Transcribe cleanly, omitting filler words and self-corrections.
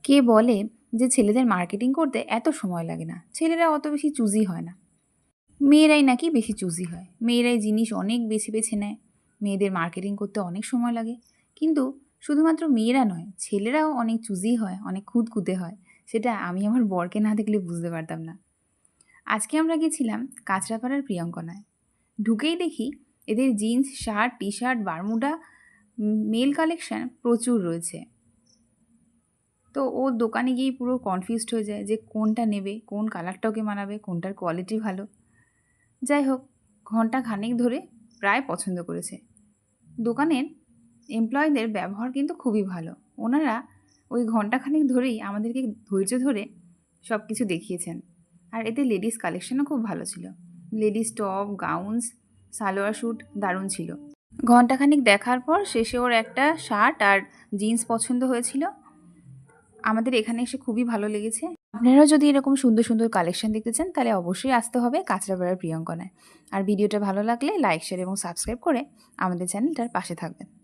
কে বলে যে ছেলেদের মার্কেটিং করতে এত সময় লাগে না? ছেলেরা অত বেশি চুজি হয় না। মেয়েরাই নাকি বেশি চুজি হয়। মেয়েরাই জিনিস অনেক বেছে, বেছে নেয়। মেয়েদের মার্কেটিং করতে অনেক সময় লাগে। কিন্তু শুধুমাত্র মেয়েরা নয়, ছেলেরাও অনেক চুজি হয়, অনেক খুঁতখুঁতে হয়। সেটা আমি আমার বরকে না দেখলে বুঝতে পারতাম না। আজকে আমরা গেছিলাম কাঁচরাপাড়ার প্রিয়ঙ্কনায়। ঢুকেই দেখি এদের jeans, shirt, t-shirt, bermuda, male collection প্রচুর রয়েছে। তো ও দোকানে গিয়েই পুরো কনফিউজড হয়ে যায় যে কোনটা নেবে, কোন কালারটা ওকে মানাবে, কোনটার কোয়ালিটি ভালো। যাই হোক, ঘন্টা খানেক ধরে প্রায় পছন্দ করেছে। দোকানের এমপ্লয়ীদের ব্যবহার কিন্তু খুবই ভালো। ওনারা ওই ঘন্টা খানেক ধরেই আমাদেরকে ধৈর্য ধরে সব কিছু দেখিয়েছেন। আর এতে লেডিস কালেকশনও খুব ভালো ছিল। লেডিস টপ, গাউনস, সালোয়ার স্যুট দারুণ ছিল। ঘন্টাখানিক দেখার পর শেষে ওর একটা শার্ট আর জিন্স পছন্দ হয়েছিল। আমাদের এখানে এসে খুবই ভালো লেগেছে। আপনারাও যদি এরকম সুন্দর সুন্দর কালেকশন দেখতে চান তাহলে অবশ্যই আসতে হবে কাঁচরাপাড়ার প্রিয়ঙ্কনায়। আর ভিডিওটা ভালো লাগলে লাইক, শেয়ার এবং সাবস্ক্রাইব করে আমাদের চ্যানেলটার পাশে থাকবেন।